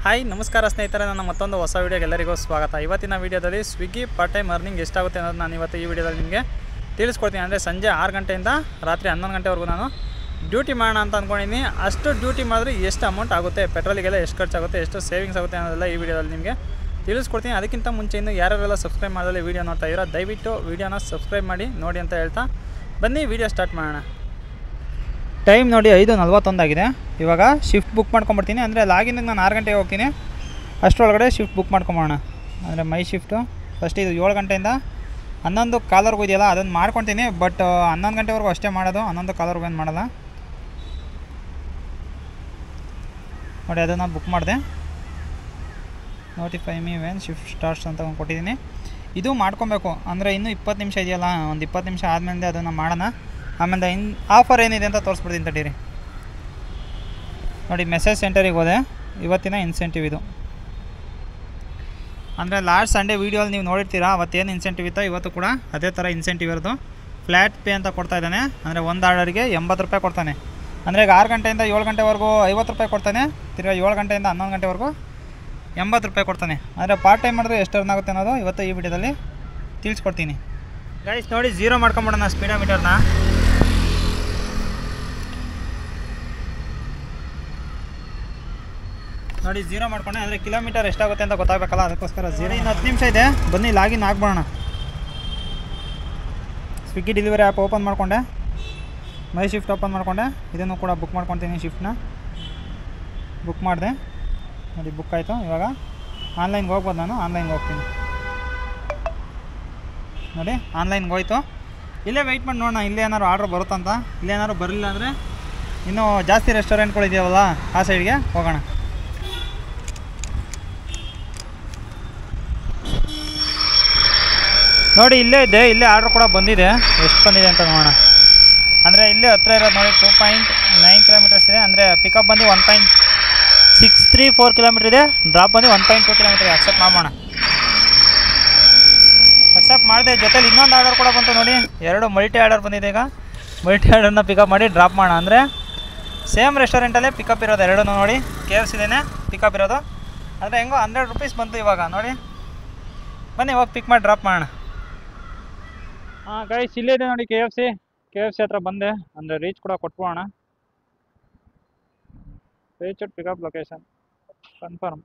Hi ನಮಸ್ಕಾರ ಸ್ನೇಹಿತರೆ, ನನ್ನ ಮತ್ತೊಂದು ಹೊಸ ವೀಡಿಯೋಗೆ ಎಲ್ಲರಿಗೂ ಸ್ವಾಗತ. ಇವತ್ತಿನ ವೀಡಿಯೋದಲ್ಲಿ ಸ್ವಿಗ್ಗಿ ಪಾರ್ಟ್ ಟೈಮ್ ಅರ್ನಿಂಗ್ ಎಷ್ಟಾಗುತ್ತೆ ಅನ್ನೋದು ನಾನು ಇವತ್ತು ಈ ವಿಡಿಯೋದಲ್ಲಿ ನಿಮಗೆ ತಿಳಿಸ್ಕೊಡ್ತೀನಿ. ಅಂದರೆ ಸಂಜೆ 6 ಗಂಟೆಯಿಂದ ರಾತ್ರಿ 11 ಗಂಟೆವರೆಗೂ ನಾನು ಡ್ಯೂಟಿ ಮಾಡೋಣ ಅಂತ ಅಂದ್ಕೊಂಡಿದ್ದೀನಿ. ಅಷ್ಟು ಡ್ಯೂಟಿ ಮಾಡಿದ್ರೆ ಎಷ್ಟು ಅಮೌಂಟ್ ಆಗುತ್ತೆ, ಪೆಟ್ರೋಲಿಗೆಲ್ಲ ಎಷ್ಟು ಖರ್ಚಾಗುತ್ತೆ, ಎಷ್ಟು ಸೇವಿಂಗ್ಸ್ ಆಗುತ್ತೆ ಅನ್ನೋದೆಲ್ಲ ಈ ವಿಡಿಯೋದಲ್ಲಿ ನಿಮಗೆ ತಿಳಿಸ್ಕೊಡ್ತೀನಿ. ಅದಕ್ಕಿಂತ ಮುಂಚೆ ಇನ್ನು ಯಾರೆಲ್ಲ ಸಬ್ಸ್ಕ್ರೈಬ್ ಮಾಡೋದಲ್ಲಿ ವೀಡಿಯೋ ನೋಡ್ತಾ ಇದ್ದೀರಾ, ದಯವಿಟ್ಟು ವೀಡಿಯೋನ ಸಬ್ಸ್ಕ್ರೈಬ್ ನೋಡಿ ಅಂತ ಹೇಳ್ತಾ ಬನ್ನಿ ವೀಡಿಯೋ ಸ್ಟಾರ್ಟ್ ಮಾಡೋಣ. ಟೈಮ್ ನೋಡಿ 5:41 ಆಗಿದೆ. ಇವಾಗ ಶಿಫ್ಟ್ ಬುಕ್ ಮಾಡ್ಕೊಂಬಿಡ್ತೀನಿ. ಅಂದರೆ ಲಾಗಿನ್ಗೆ ನಾನು 6 ಗಂಟೆಗೆ ಹೋಗ್ತೀನಿ, ಅಷ್ಟರೊಳಗಡೆ ಶಿಫ್ಟ್ ಬುಕ್ ಮಾಡ್ಕೊಂಬೋಣ. ಅಂದರೆ ಮೈ ಶಿಫ್ಟು ಫಸ್ಟ್ ಇದು 7 ಗಂಟೆಯಿಂದ 11 ಕಾಲರ್ಗೂ ಇದೆಯಲ್ಲ, ಅದನ್ನು ಮಾಡ್ಕೊತೀನಿ. ಬಟ್ 11 ಗಂಟೆವರೆಗೂ ಅಷ್ಟೇ ಮಾಡೋದು, 11 ಕಾಲರ್ಗೂ ಏನು ಮಾಡೋಲ್ಲ ನೋಡಿ. ಅದನ್ನು ಬುಕ್ ಮಾಡಿದೆ. Notify me when shift starts ಅಂತ ಕೊಟ್ಟಿದ್ದೀನಿ. ಇದು ಮಾಡ್ಕೊಬೇಕು. ಅಂದರೆ ಇನ್ನೂ 20 ನಿಮಿಷ ಇದೆಯಲ್ಲ, ಒಂದು 20 ನಿಮಿಷ ಆದಮೇಲೆ ಅದನ್ನು ಮಾಡೋಣ. ಆಮೇಲೆ ಆಫರ್ ಏನಿದೆ ಅಂತ ತೋರಿಸ್ಬಿಡ್ತೀನಿ ತಡೀರಿ. ನೋಡಿ, ಮೆಸೇಜ್ ಸೆಂಟರಿಗೆ ಹೋದೆ. ಇವತ್ತಿನ ಇನ್ಸೆಂಟಿವ್ ಇದು. ಅಂದರೆ ಲಾಸ್ಟ್ ಸಂಡೇ ವೀಡಿಯೋಲ್ಲಿ ನೀವು ನೋಡಿರ್ತೀರಾ, ಅವತ್ತೇನು ಇನ್ಸೆಂಟಿವ್ ಇತ್ತು, ಇವತ್ತು ಕೂಡ ಅದೇ ಥರ ಇನ್ಸೆಂಟಿವ್ ಇರೋದು. ಫ್ಲ್ಯಾಟ್ ಪೇ ಅಂತ ಕೊಡ್ತಾ ಇದ್ದಾನೆ. ಅಂದರೆ ಒಂದು ಆರ್ಡರ್ಗೆ 80 ರೂಪಾಯಿ ಕೊಡ್ತಾನೆ. ಅಂದರೆ ಈಗ 6 ಗಂಟೆಯಿಂದ 7 ಗಂಟೆವರೆಗೂ 50 ರೂಪಾಯಿ ಕೊಡ್ತಾನೆ. ತಿರ್ಗಿ 7 ಗಂಟೆಯಿಂದ 11 ಗಂಟೆವರೆಗೂ 80 ರೂಪಾಯಿ ಕೊಡ್ತಾನೆ. ಅಂದರೆ ಪಾರ್ಟ್ ಟೈಮ್ ಮಾಡಿದ್ರೆ ಎಷ್ಟು ಅರ್ನ್ ಆಗುತ್ತೆ ಅನ್ನೋದು ಇವತ್ತು ಈ ವಿಡಿಯೋದಲ್ಲಿ ತಿಳಿಸ್ಕೊಡ್ತೀನಿ. ಗೈಸ್ ನೋಡಿ, 0 ಮಾಡ್ಕೊಂಬಿಡೋಣ ಸ್ಪೀಡೋಮೀಟರ್ನ. ನೋಡಿ 0 ಮಾಡ್ಕೊಂಡೆ. ಅಂದರೆ ಕಿಲೋಮೀಟರ್ ಎಷ್ಟಾಗುತ್ತೆ ಅಂತ ಗೊತ್ತಾಗಬೇಕಲ್ಲ, ಅದಕ್ಕೋಸ್ಕರ 0. ಇನ್ನು 10 ನಿಮಿಷ ಇದೆ, ಬನ್ನಿ ಲಾಗಿನ್ ಆಗ್ಬೋಣ. ಸ್ವಿಗ್ಗಿ ಡೆಲಿವರಿ ಆ್ಯಪ್ ಓಪನ್ ಮಾಡಿಕೊಂಡೆ, ಮೈ ಶಿಫ್ಟ್ ಓಪನ್ ಮಾಡಿಕೊಂಡೆ. ಇದನ್ನು ಕೂಡ ಬುಕ್ ಮಾಡ್ಕೊತೀನಿ. ಶಿಫ್ಟ್ನ ಬುಕ್ ಮಾಡಿದೆ. ನೋಡಿ, ಬುಕ್ ಆಯಿತು. ಇವಾಗ ಆನ್ಲೈನ್ಗೆ ಹೋಗ್ಬೋದು. ನಾನು ಆನ್ಲೈನ್ಗೆ ಹೋಗ್ತೀನಿ. ನೋಡಿ, ಆನ್ಲೈನ್ಗೆ ಹೋಯ್ತು. ಇಲ್ಲೇ ವೆಯ್ಟ್ ಮಾಡಿ ನೋಡೋಣ, ಇಲ್ಲೇ ಏನಾದ್ರು ಆರ್ಡ್ರ್ ಬರುತ್ತಂತ. ಇಲ್ಲೇನಾದ್ರು ಬರಲಿಲ್ಲ ಅಂದರೆ ಇನ್ನೂ ಜಾಸ್ತಿ ರೆಸ್ಟೋರೆಂಟ್ಗಳಿದೆಯವಲ್ಲ, ಆ ಸೈಡ್ಗೆ ಹೋಗೋಣ. ನೋಡಿ, ಇಲ್ಲೇ ಇದೆ. ಇಲ್ಲೇ ಆರ್ಡ್ರ್ ಕೂಡ ಬಂದಿದೆ. ಎಷ್ಟು ಬಂದಿದೆ ಅಂತ ನೋಡೋಣ. ಅಂದರೆ ಇಲ್ಲೇ ಹತ್ರ ಇರೋದು ನೋಡಿ, 2.9 ಕಿಲೋಮೀಟರ್ಸ್ ಇದೆ. ಅಂದರೆ ಪಿಕಪ್ ಬಂದು 1.634 ಕಿಲೋಮೀಟ್ರ್ ಇದೆ. ಡ್ರಾಪ್ ಬಂದು 1.2 ಕಿಲೋಮೀಟ್ರ್ ಇದೆ. ಅಕ್ಸೆಪ್ಟ್ ಮಾಡೋಣ. ಅಕ್ಸೆಪ್ಟ್ ಮಾಡಿದೆ. ಜೊತೆಲಿ ಇನ್ನೊಂದು ಆರ್ಡರ್ ಕೂಡ ಬಂತು ನೋಡಿ. 2 ಮಲ್ಟಿ ಆರ್ಡರ್ ಬಂದಿದೆ. ಈಗ ಮಲ್ಟಿ ಆರ್ಡರ್ನ ಪಿಕಪ್ ಮಾಡಿ ಡ್ರಾಪ್ ಮಾಡೋಣ. ಅಂದರೆ ಸೇಮ್ ರೆಸ್ಟೋರೆಂಟಲ್ಲೇ ಪಿಕಪ್ ಇರೋದು ಎರಡೂ ನೋಡಿ. KFC ಇದೇನೆ ಪಿಕಪ್ ಇರೋದು. ಅಂದರೆ ಹೆಂಗೋ 100 ರೂಪೀಸ್ ಬಂತು ಇವಾಗ ನೋಡಿ. ಬನ್ನಿ ಹೋಗಿ ಪಿಕ್ ಮಾಡಿ ಡ್ರಾಪ್ ಮಾಡೋಣ. ಹಾಂ ಗೈಸ್, ಇಲ್ಲೇ ಇದೆ ನೋಡಿ KFC ಹತ್ರ ಬಂದೆ. ಅಂದರೆ ರೀಚ್ ಕೂಡ ಕೊಟ್ಬೋಣ. Reach pickup location confirm.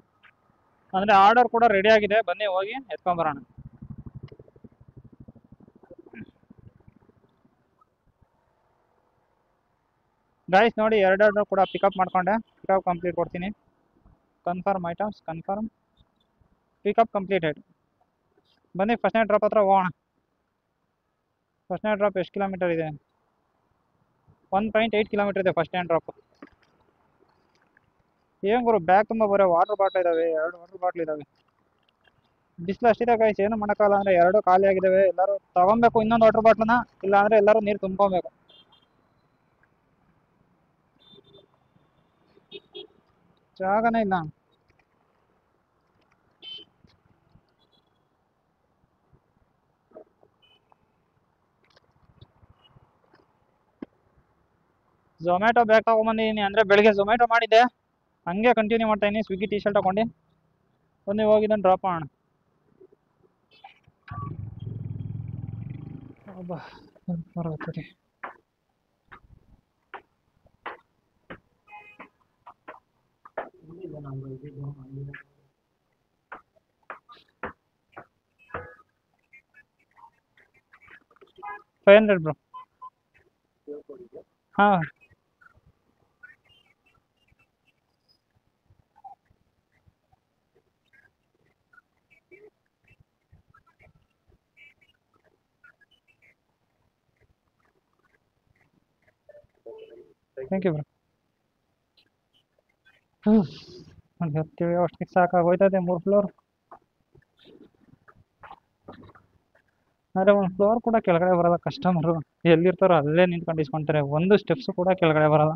ಅಂದರೆ ಆರ್ಡರ್ ಕೂಡ ರೆಡಿ ಆಗಿದೆ. ಬನ್ನಿ ಹೋಗಿ ಎತ್ಕೊಂಬರೋಣ. ಗೈಸ್ ನೋಡಿ, 2 ಆರ್ಡರ್ ಕೂಡ ಪಿಕಪ್ ಮಾಡ್ಕೊಂಡೆ. ಪಿಕಪ್ ಕಂಪ್ಲೀಟ್ ಕೊಡ್ತೀನಿ. Confirm items, confirm pickup completed. ಬನ್ನಿ ಫಸ್ಟ್ನೇ ಡ್ರಾಪ್ ಹತ್ರ ಹೋಗೋಣ. ಫಸ್ಟ್ನೇ ಡ್ರಾಪ್ ಎಷ್ಟು ಕಿಲೋಮೀಟರ್ ಇದೆ? 1.8 ಕಿಲೋಮೀಟರ್ ಇದೆ ಫಸ್ಟ್ನೇ ಡ್ರಾಪ್. ಏನು ಗುರು, ಬ್ಯಾಗ್ ತುಂಬ ಬರೋ ವಾಟರ್ ಬಾಟ್ಲ್ ಇದ್ದಾವೆ. 2 ವಾಟರ್ ಬಾಟ್ಲ್ ಇದ್ದಾವೆ. ಬಿಸಿಲು ಅಷ್ಟಿದೆ ಗೈಸ್, ಏನು ಮಾಡೋಕ್ಕಲ್ಲ. ಅಂದರೆ 2 ಖಾಲಿ ಆಗಿದ್ದಾವೆ. ಎಲ್ಲರೂ ತಗೊಬೇಕು ಇನ್ನೊಂದು ವಾಟರ್ ಬಾಟ್ಲನ್ನ, ಇಲ್ಲ ಅಂದರೆ ಎಲ್ಲರೂ ನೀರು ತುಂಬ್ಕೊಬೇಕು. ಜಾಗನೇ ಇಲ್ಲ. ಝೊಮ್ಯಾಟೊ ಬ್ಯಾಗ್ ತೊಗೊಂಬಂದಿದ್ದೀನಿ. ಅಂದರೆ ಬೆಳಗ್ಗೆ ಝೊಮ್ಯಾಟೊ ಮಾಡಿದ್ದೆ, ಹಂಗೆ ಕಂಟಿನ್ಯೂ ಮಾಡ್ತಾಯಿದ್ದೀನಿ. ಸ್ವಿಗ್ಗಿ ಟೀ ಶರ್ಟ್ ತೊಗೊಂಡು ಒಂದು ಹೋಗಿದ್ದನ್ನು ಡ್ರಾಪ್ ಮಾಡೋಣ. ಬರುತ್ತೆ. $500 ಬ್ರೋ. ಹಾಂ ಥ್ಯಾಂಕ್ ಯು ಬ್ರೋ. ಒಂದು ಹತ್ತೀವಿ, ಅಷ್ಟಕ್ಕೆ ಸಾಕಾಗೋಯ್ತದೆ. 3 ಫ್ಲೋರ್. ಆದರೆ ಒಂದು ಫ್ಲೋರ್ ಕೂಡ ಕೆಳಗಡೆ ಬರಲ್ಲ. ಕಸ್ಟಮರು ಎಲ್ಲಿರ್ತಾರೋ ಅಲ್ಲೇ ನಿಂತ್ಕೊಂಡು ಇಸ್ಕೊಳ್ತಾರೆ. ಒಂದು ಸ್ಟೆಪ್ಸು ಕೂಡ ಕೆಳಗಡೆ ಬರಲ್ಲ.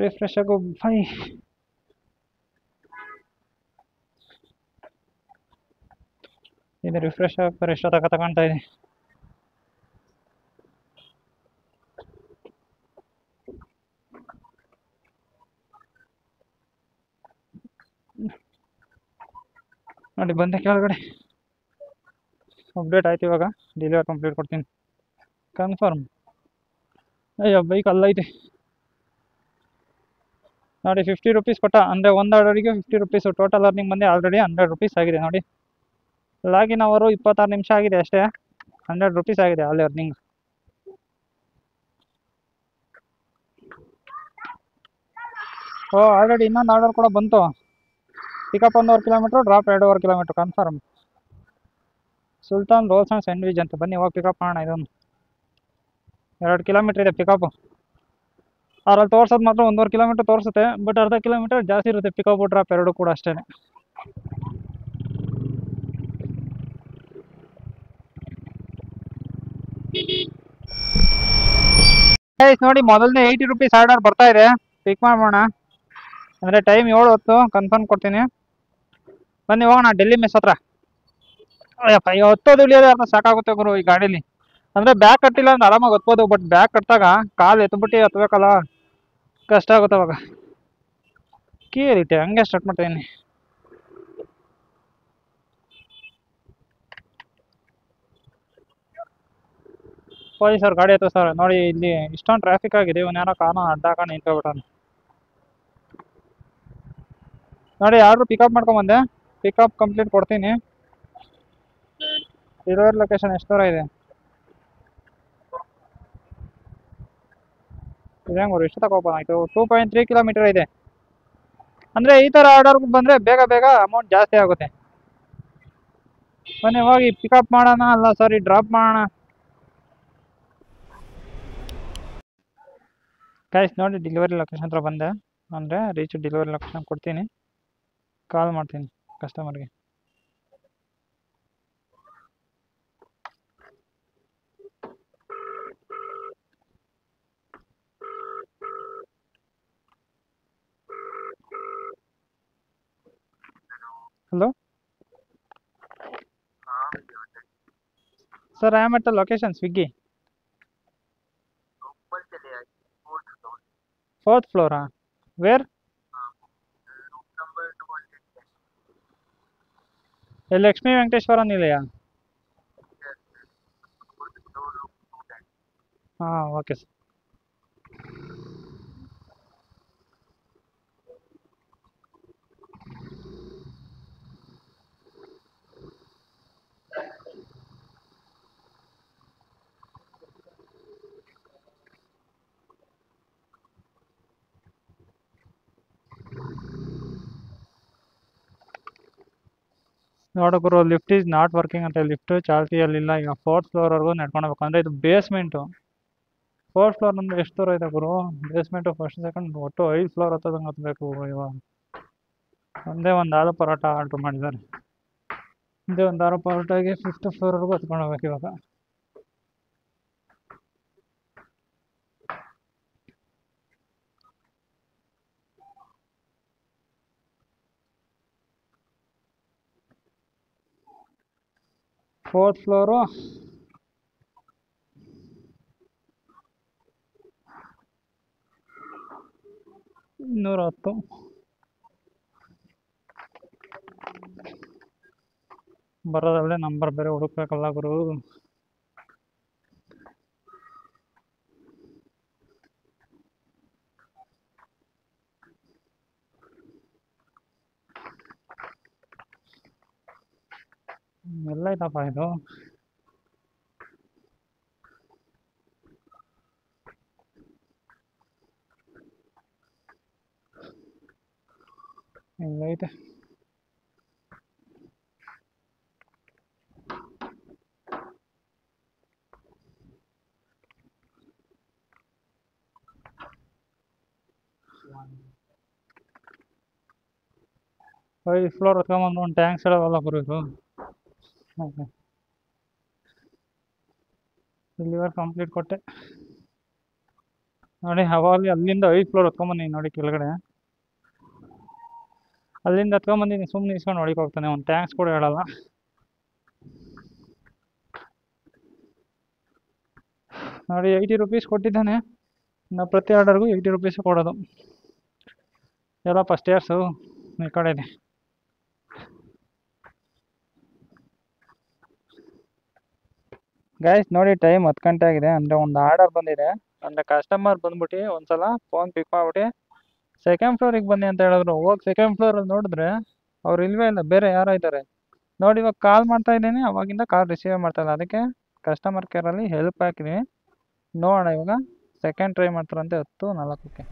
ರಿಫ್ರೆಶ್ ಆಗೋ ಬೈ. ಇದು ರಿಫ್ರೆಶ್ ಆಗ್ತಾರೆ. ಎಷ್ಟೊತ್ತಾಗ ತಗೊಳ್ತಾ ಇದೆ. ನೋಡಿ ಬಂದೆ ಕೆಳಗಡೆ. ಅಪ್ಡೇಟ್ ಆಯ್ತು. ಇವಾಗ ಡೆಲಿವರಿ ಕಂಪ್ಲೀಟ್ ಕೊಡ್ತೀನಿ, ಕನ್ಫರ್ಮ್. ಅಯ್ಯೋ ಬೈಕ್ ಅಲ್ಲೈತೆ ನೋಡಿ. 50 ರೂಪೀಸ್ ಕೊಟ್ಟ, ಅಂದರೆ ಒಂದು ಆರ್ಡರಿಗೆ 50 ರೂಪೀಸು. ಟೋಟಲ್ ಅರ್ನಿಂಗ್ ಬಂದು ಆಲ್ರೆಡಿ 100 ರೂಪೀಸ್ ಆಗಿದೆ ನೋಡಿ. ಲಾಗಿನ್ ಅವರು 26 ನಿಮಿಷ ಆಗಿದೆ ಅಷ್ಟೇ, 100 ರೂಪೀಸ್ ಆಗಿದೆ ಅಲ್ಲಿ ಅರ್ನಿಂಗ್. ಆಲ್ರೆಡಿ ಇನ್ನೊಂದು ಆರ್ಡರ್ ಕೂಡ ಬಂತು. Pickup 1.5 kilometre, drop 2.5 kilometre, confirm. Sultan rolls and sandwich ಅಂತ. ಬನ್ನಿ ಹೋಗಿ ಪಿಕಪ್ ಮಾಡೋಣ. ಇದೊಂದು 2 ಕಿಲೋಮೀಟ್ರ್ ಇದೆ ಪಿಕಪ್ಪು. ಅದ್ರಲ್ಲಿ ತೋರ್ಸೋದು ಮಾತ್ರ 1.5 ಕಿಲೋಮೀಟ್ರ್ ತೋರಿಸುತ್ತೆ, ಬಟ್ ಅರ್ಧ ಕಿಲೋಮೀಟ್ರ್ ಜಾಸ್ತಿ ಇರುತ್ತೆ ಪಿಕಪ್ ಡ್ರಾಪ್ 2 ಕೂಡ ಅಷ್ಟೇ. ನೋಡಿ ಮೊದಲನೇ 80 ರೂಪೀಸ್ ಆರ್ಡರ್ ಬರ್ತಾ ಇದೆ, ಪಿಕ್ ಮಾಡೋಣ. ಅಂದರೆ ಟೈಮ್ 7 ಕನ್ಫರ್ಮ್ ಕೊಡ್ತೀನಿ. ಬನ್ನಿ ಹೋಗೋಣ ಡೆಲ್ಲಿ ಮೆಸ್ ಹತ್ರ. ಅಯ್ಯಪ್ಪ, ಹೊತ್ತೋದು ಇಳಿಯೋದು ಅಂತ ಸಾಕಾಗುತ್ತೆ ಗುರು ಈ ಗಾಡೀಲಿ. ಅಂದರೆ ಬ್ಯಾಗ್ ಕಟ್ಟಿಲ್ಲ ಅಂದ್ರೆ ಆರಾಮಾಗಿ ಹೊತ್ಬೋದು, ಬಟ್ ಬ್ಯಾಗ್ ಕಟ್ಟಿದಾಗ ಕಾಲು ಎತ್ಬಿಟ್ಟು ಹತ್ಬೇಕಲ್ಲ, ಕಷ್ಟ ಆಗುತ್ತೆ ಅವಾಗ. ಕೀ ಇರುತ್ತೆ, ಹಂಗೆ ಸ್ಟಾರ್ಟ್ ಮಾಡ್ತಾಯಿದ್ದೀನಿ. ಪೊಲೀಸರು ಗಾಡಿ ಹತ್ತು ಸರ್. ನೋಡಿ ಇಲ್ಲಿ ಇಷ್ಟೊಂದು ಟ್ರಾಫಿಕ್ ಆಗಿದೆ, ಇವನು ಯಾರೋ ಕಾರಣ ಅಡ್ಡ ಹಾಕೊಂಡು ನಿಂತ್ಕೊಬಿಟ್ಟಾನೆ. ನೋಡಿ ಆರ್ಡ್ರು ಪಿಕಪ್ ಮಾಡ್ಕೊಂಬಂದೆ, ಪಿಕಪ್ ಕಂಪ್ಲೀಟ್ ಕೊಡ್ತೀನಿ. ಡೆಲಿವರಿ ಲೊಕೇಶನ್ ಎಷ್ಟು ದೂರ ಇದೆ? ಇದೇಂಗೆ ಎಷ್ಟು ತಗೋಬೋಣ ಆಯಿತು. 2.3 ಕಿಲೋಮೀಟರ್ ಇದೆ. ಅಂದರೆ ಈ ಥರ ಆರ್ಡರ್ಗೆ ಬಂದರೆ ಬೇಗ ಬೇಗ ಅಮೌಂಟ್ ಜಾಸ್ತಿ ಆಗುತ್ತೆ. ಬನ್ನಿ ಹೋಗಿ ಪಿಕಪ್ ಮಾಡೋಣ, ಅಲ್ಲ ಸಾರಿ ಡ್ರಾಪ್ ಮಾಡೋಣ. ಗೈಸ್ ನೋಡಿ ಡೆಲಿವರಿ ಲೊಕೇಶನ್ ಹತ್ರ ಬಂದೆ, ಅಂದರೆ ರೀಚ್ ಡೆಲಿವರಿ ಲೊಕೇಶನ್ ಕೊಡ್ತೀನಿ, ಕಾಲ್ ಮಾಡ್ತೀನಿ ಕಸ್ಟಮರ್ಗೆ. Hello sir, I am at the location Swiggy. 4th ಫ್ಲೋರಾ? ವೇರ್? ಲಕ್ಷ್ಮೀ ವೆಂಕಟೇಶ್ವರ ನಿಲಯ. ಹಾಂ ಓಕೆ ಸರ್. ನೋಡೋರು ಲಿಫ್ಟ್ ಈಸ್ ನಾಟ್ ವರ್ಕಿಂಗ್ ಅಂತ, ಲಿಫ್ಟ್ ಚಾಲ್ತಿಯಲ್ಲಿಲ್ಲ. ಈಗ 4th ಫ್ಲೋರ್ವರೆಗೂ ನಡ್ಕೊಂಡು ಹೋಗ್ಬೇಕು. ಅಂದರೆ ಇದು ಬೇಸ್ಮೆಂಟು. 4th ಫ್ಲೋರ್ ಅಂದರೆ ಎಷ್ಟು ದೂರ ಇದೆ ಗುರು? ಬೇಸ್ಮೆಂಟು ಫಸ್ಟ್ ಸೆಕೆಂಡ್ ಒಟ್ಟು 5 ಫ್ಲೋರ್ ಹತ್ತದಂಗೆ ಹತ್ತಬೇಕು ಇವಾಗ. ಒಂದೇ ಒಂದು ಆಲೂ ಪರೋಟ ಆರ್ಡ್ರ್ ಮಾಡಿದ್ದಾರೆ. ಒಂದೇ ಒಂದು ಆಲೂ ಪರೋಟಾಗೆ 5th ಫ್ಲೋರ್ವರೆಗೂ ಹತ್ಕೊಂಡು ಹೋಗ್ಬೇಕು ಇವಾಗ. Fourth floor 210. ಬರೋದಲ್ಲೇ ನಂಬರ್ ಬೇರೆ ಹುಡುಕ್ಬೇಕಲ್ಲ ಗುರು. ಎಲ್ಲ ಐತಪ್ಪ ಇದು. ಎಲ್ಲೈತೆ? ಐದು ಫ್ಲೋರ್ ಹತ್ಕೊಂಬಂದು ಒಂದು ಟ್ಯಾಂಕ್ಸ್ ಹೇಳೋವಲ್ಲ ಗುರು ಇದು. ಓಕೆ, ಡೆಲಿವರ್ ಕಂಪ್ಲೀಟ್ ಕೊಟ್ಟೆ ನೋಡಿ. ಅವಾಗ ಅಲ್ಲಿಂದ 5 ಫ್ಲೋರ್ ಹತ್ಕೊಂಬಂದಿನಿ ನೋಡಿ ಕೆಳಗಡೆ. ಅಲ್ಲಿಂದ ಹತ್ಕೊಂಬಂದಿನಿ, ಸುಮ್ಮನೆ ಇಸ್ಕೊಂಡು ಹೊಡಿಗೆ ಹೋಗ್ತಾನೆ, ಒಂದು ಟ್ಯಾಂಕ್ಸ್ ಕೂಡ ಹೇಳಲ್ಲ. ನೋಡಿ 80 ರೂಪೀಸ್ ಕೊಟ್ಟಿದ್ದಾನೆ. ನಾವು ಪ್ರತಿ ಆರ್ಡರ್ಗೂ 80 ರೂಪೀಸ್ ಕೊಡೋದು. ಎಲ್ಲ ಫಸ್ಟ್ ಇಯರ್ಸು ಈ ಕಡೆ ಇದೆ. ಗೈಸ್ ನೋಡಿ ಟೈಮ್ 10 ಗಂಟೆ ಆಗಿದೆ. ಅಂದರೆ ಒಂದು ಆರ್ಡರ್ ಬಂದಿದೆ. ಅಂದರೆ ಕಸ್ಟಮರ್ ಬಂದ್ಬಿಟ್ಟು ಒಂದ್ಸಲ ಫೋನ್ ಪಿಕ್ ಮಾಡ್ಬಿಟ್ಟು ಸೆಕೆಂಡ್ ಫ್ಲೋರಿಗೆ ಬನ್ನಿ ಅಂತ ಹೇಳಿದ್ರು. ಹೋಗಿ ಸೆಕೆಂಡ್ ಫ್ಲೋರಲ್ಲಿ ನೋಡಿದ್ರೆ ಅವ್ರು ಇಲ್ವೇ ಇಲ್ಲ, ಬೇರೆ ಯಾರೋ ಇದ್ದಾರೆ. ನೋಡಿ ಇವಾಗ ಕಾಲ್ ಮಾಡ್ತಾ ಇದ್ದೀನಿ, ಅವಾಗಿಂದ ಕಾಲ್ ರಿಸೀವ್ ಮಾಡ್ತಾ ಇಲ್ಲ. ಅದಕ್ಕೆ ಕಸ್ಟಮರ್ ಕೇರಲ್ಲಿ ಹೆಲ್ಪ್ ಹಾಕಿದ್ದೀನಿ. ನೋಡೋಣ ಇವಾಗ ಸೆಕೆಂಡ್ ಟ್ರೈ ಮಾಡ್ತಾರಂತೆ 10:04ಕ್ಕೆ.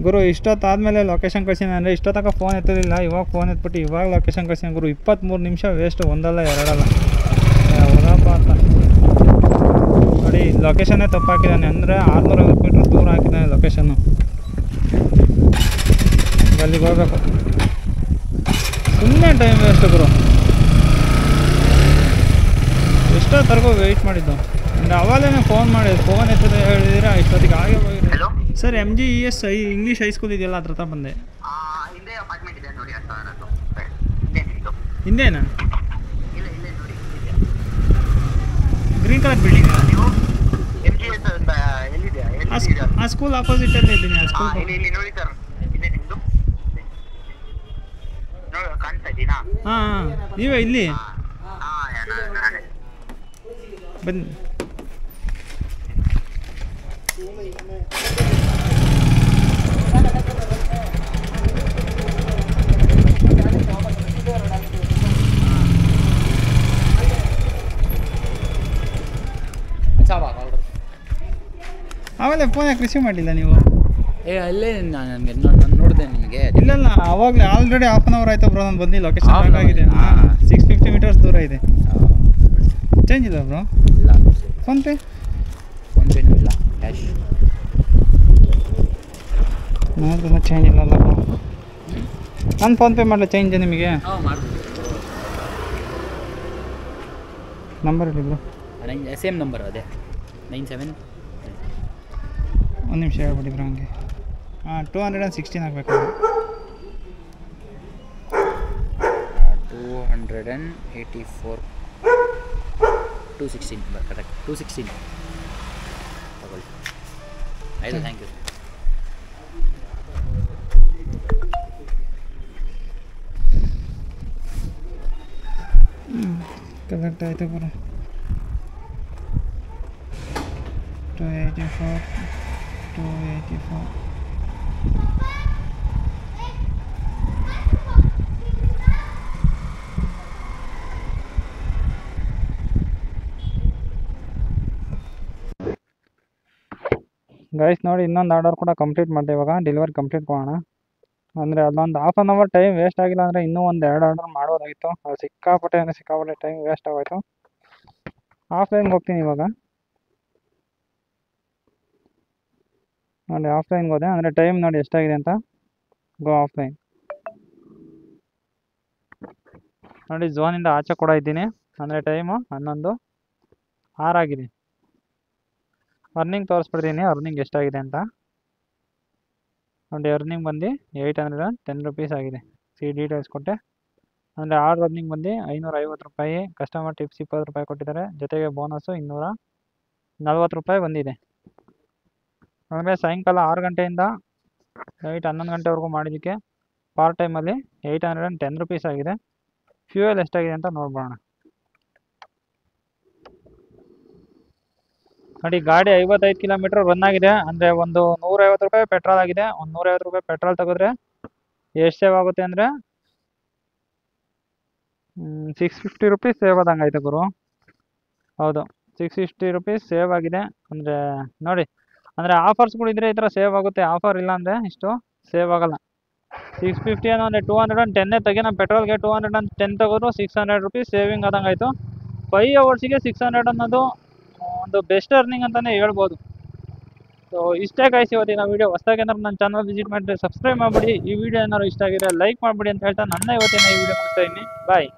ಗುರು ಇಷ್ಟೊತ್ತಾದಮೇಲೆ ಲೊಕೇಶನ್ ಕಳ್ಸಿದ್ದೀನಿ. ಅಂದರೆ ಇಷ್ಟೊತ್ತಕ ಫೋನ್ ಎತ್ತಲಿಲ್ಲ, ಇವಾಗ ಫೋನ್ ಎತ್ಬಿಟ್ಟು ಇವಾಗ ಲೊಕೇಶನ್ ಕಳ್ಸಿದ್ದೀನಿ ಗುರು. 23 ನಿಮಿಷ ವೇಸ್ಟ್, ಒಂದಲ್ಲ ಎರಡಲ್ಲ. ಯಾವಾಗಪ್ಪ ಅಂತ ನೋಡಿ ಲೊಕೇಶನ್ನೇ ತಪ್ಪು ಹಾಕಿದ್ದಾನೆ. ಅಂದರೆ 650 ಮೀಟ್ರ್ ದೂರ ಹಾಕಿದ್ದಾನೆ ಲೊಕೇಶನ್ನು. ಅಲ್ಲಿಗೆ ಹೋಗ್ಬೇಕು, ಸುಮ್ಮನೆ ಟೈಮ್ ವೇಸ್ಟ್ ಗುರು. ಎಷ್ಟೊತ್ತರೆಗೂ ವೆಯ್ಟ್ ಮಾಡಿದ್ದು. ಅಂದರೆ ಅವಾಗಲೇ ಫೋನ್ ಮಾಡಿ ಫೋನ್ ಎತ್ತದೆ ಹೇಳಿದ್ದೀರಾ, ಇಷ್ಟೊತ್ತಿಗೆ ಹಾಗೆ ಹೋಗಿರಿ. ಸರ್ MGES ಇಂಗ್ಲೀಷ್ ಹೈಸ್ಕೂಲ್ ಇದೆಯಲ್ಲ, ಅದ್ರ ಹತ್ರ ಬಂದೆ. ಹಿಂದೇನಾ? Green colour building. ಆ ಸ್ಕೂಲ್ ಆಪೋಸಿಟಲ್ಲೇ ಇದ್ದೀನಿ. ಆ ಸ್ಕೂಲ್ ಹಾಂ ನೀವೇ ಇಲ್ಲಿ ಬನ್ನಿ. ಆಮೇಲೆ ಫೋನ್ ಯಾಕೆ ರಿಸೀವ್ ಮಾಡಲಿಲ್ಲ ನೀವು? ಅಲ್ಲೇ ನನಗೆ ನಾನು ನೋಡಿದೆ ನಿಮಗೆ. ಇಲ್ಲಲ್ಲ, ಅವಾಗಲೇ ಆಲ್ರೆಡಿ ಹಾಫ್ ಆನ್ ಅವರ್ ಆಯಿತು ಬ್ರೋ. ನಾನು ಬಂದು ಲೊಕೇಶನ್ ಆಗಿದೆ. 650 ಮೀಟರ್ಸ್ ದೂರ ಇದೆ. ಚೇಂಜ್ ಇಲ್ಲ ಬ್ರೋ? ಇಲ್ಲ. ಫೋನ್ಪೇ ಇಲ್ಲ, ಕ್ಯಾಶ್ ನೋಡಿದ್ರೆ ಚೇಂಜ್ ಇಲ್ಲಲ್ಲ ಬ್ರೋ. ನಾನು ಫೋನ್ಪೇ ಮಾಡಲ ಚೇಂಜ್ ನಿಮಗೆ? ನಂಬರ್ ಹೇಳಿ ಬ್ರೋ. ಸೇಮ್ ನಂಬರ್ ಅದೇ 97. ಒಂದು ನಿಮಿಷ ಹೇಳ್ಬಿಡಿ ಬ್ರೋ. ಹಂಗೆ 216 ಆಗಬೇಕು. 284 216 ಕರೆಕ್ಟ್. 216 ತಗೊಳ್ಳಿ. ಆಯಿತು, ಥ್ಯಾಂಕ್ ಯು. ಕರೆಕ್ಟ್ ಆಯಿತು ಬ್ರೋ. 284 ಗೈಸ್ ನೋಡಿ ಇನ್ನೊಂದು ಆರ್ಡರ್ ಕೂಡ ಕಂಪ್ಲೀಟ್ ಮಾಡಿದೆ. ಇವಾಗ ಡೆಲಿವರಿ ಕಂಪ್ಲೀಟ್ ಮಾಡೋಣ. ಅಂದರೆ ಅದೊಂದು half an hour time waste ಆಗಿಲ್ಲ ಅಂದರೆ ಇನ್ನೂ ಒಂದು 2 ಆರ್ಡರ್ ಮಾಡ್ಬೋದಾಗಿತ್ತು. ಅದು ಸಿಕ್ಕಾಪಟ್ಟೆ ಟೈಮ್ ವೇಸ್ಟ್ ಆಗೋಯ್ತು. ಆಫ್ಲೈನ್ಗೆ ಹೋಗ್ತೀನಿ ಇವಾಗ. ನೋಡಿ ಆಫ್ಲೈನ್ಗೆ ಹೋದೆ. ಅಂದರೆ ಟೈಮ್ ನೋಡಿ ಎಷ್ಟಾಗಿದೆ ಅಂತ. ಗೋ ಆಫ್ಲೈನ್. ನೋಡಿ ಝೋನಿಂದ ಆಚೆ ಕೂಡ ಇದ್ದೀನಿ. ಅಂದರೆ ಟೈಮು 11:06 ಆಗಿದೆ. ಅರ್ನಿಂಗ್ ತೋರಿಸ್ಬಿಡ್ತೀನಿ, ಅರ್ನಿಂಗ್ ಎಷ್ಟಾಗಿದೆ ಅಂತ. ನೋಡಿ ಅರ್ನಿಂಗ್ ಬಂದು 810 ರುಪೀಸ್ ಆಗಿದೆ. ಡೀಟೇಲ್ಸ್ ಕೊಟ್ಟೆ. ಅಂದರೆ ಅರ್ನಿಂಗ್ ಬಂದು 550 ರೂಪಾಯಿ. ಕಸ್ಟಮರ್ ಟಿಪ್ಸ್ 20 ರೂಪಾಯಿ ಕೊಟ್ಟಿದ್ದಾರೆ. ಜೊತೆಗೆ ಬೋನಸ್ಸು 240 ರೂಪಾಯಿ ಬಂದಿದೆ. ಆಮೇಲೆ ಸಾಯಂಕಾಲ 6 ಗಂಟೆಯಿಂದ ನೈಟ್ 11 ಗಂಟೆವರೆಗೂ ಮಾಡಿದ್ದಕ್ಕೆ ಪಾರ್ಟ್ ಟೈಮಲ್ಲಿ 810 ರುಪೀಸ್ ಆಗಿದೆ. ಫ್ಯೂಯಲ್ ಎಷ್ಟಾಗಿದೆ ಅಂತ ನೋಡ್ಬೋಣ. ನೋಡಿ ಗಾಡಿ 55 ಕಿಲೋಮೀಟ್ರ್ ರನ್ ಆಗಿದೆ. ಅಂದರೆ ಒಂದು 150 ರೂಪಾಯಿ ಪೆಟ್ರೋಲ್ ಆಗಿದೆ. ಒಂದು 150 ರೂಪಾಯಿ ಪೆಟ್ರೋಲ್ ತೆಗೆದ್ರೆ ಎಷ್ಟು ಸೇವ್ ಆಗುತ್ತೆ ಅಂದರೆ 650 ರುಪೀಸ್ ಸೇವ್ ಆದಂಗೆ ಆಯ್ತು ಗುರು. ಹೌದು, 650 ರುಪೀಸ್ ಸೇವ್ ಆಗಿದೆ. ಅಂದರೆ ನೋಡಿ, ಅಂದರೆ ಆಫರ್ಸ್ಗಳಿದ್ರೆ ಈ ಥರ ಸೇವ್ ಆಗುತ್ತೆ. ಆಫರ್ ಇಲ್ಲ ಅಂದರೆ ಇಷ್ಟು ಸೇವ್ ಆಗೋಲ್ಲ. 650 ಅನ್ನೋ ಅಂದರೆ 210 ತೆಗಿ. ನಮ್ಮ ಪೆಟ್ರೋಲ್ಗೆ 210 ತೆಗೆದ್ರು 600 ರುಪೀಸ್ ಸೇವಿಂಗ್ ಆದಂಗೆ ಆಯಿತು. 5 ಅವರ್ಸಿಗೆ 600 ಅನ್ನೋದು ಒಂದು ಬೆಸ್ಟ್ ಅರ್ನಿಂಗ್ ಅಂತಲೇ ಹೇಳ್ಬೋದು. ಸೊ ಇಷ್ಟೇ ಗೈಸ್ ಇವತ್ತಿನ ವೀಡಿಯೋ. ಹೊಸದಾಗಿ ಏನಾದ್ರು ನನ್ನ ಚಾನಲ್ ವಿಸಿಟ್ ಮಾಡಿದ್ರೆ ಸಬ್ಸ್ಕ್ರೈಬ್ ಮಾಡಿಬಿಡಿ. ಈ ವಿಡಿಯೋ ಏನಾದ್ರು ಇಷ್ಟ ಆಗಿದ್ರೆ ಲೈಕ್ ಮಾಡಿಬಿಡಿ ಅಂತ ಹೇಳ್ತಾ ನನ್ನ ಇವತ್ತಿನ ಈ ವಿಡಿಯೋ ಮುಗಿಸ್ತಾ ಇದ್ದೀನಿ. ಬಾಯ್.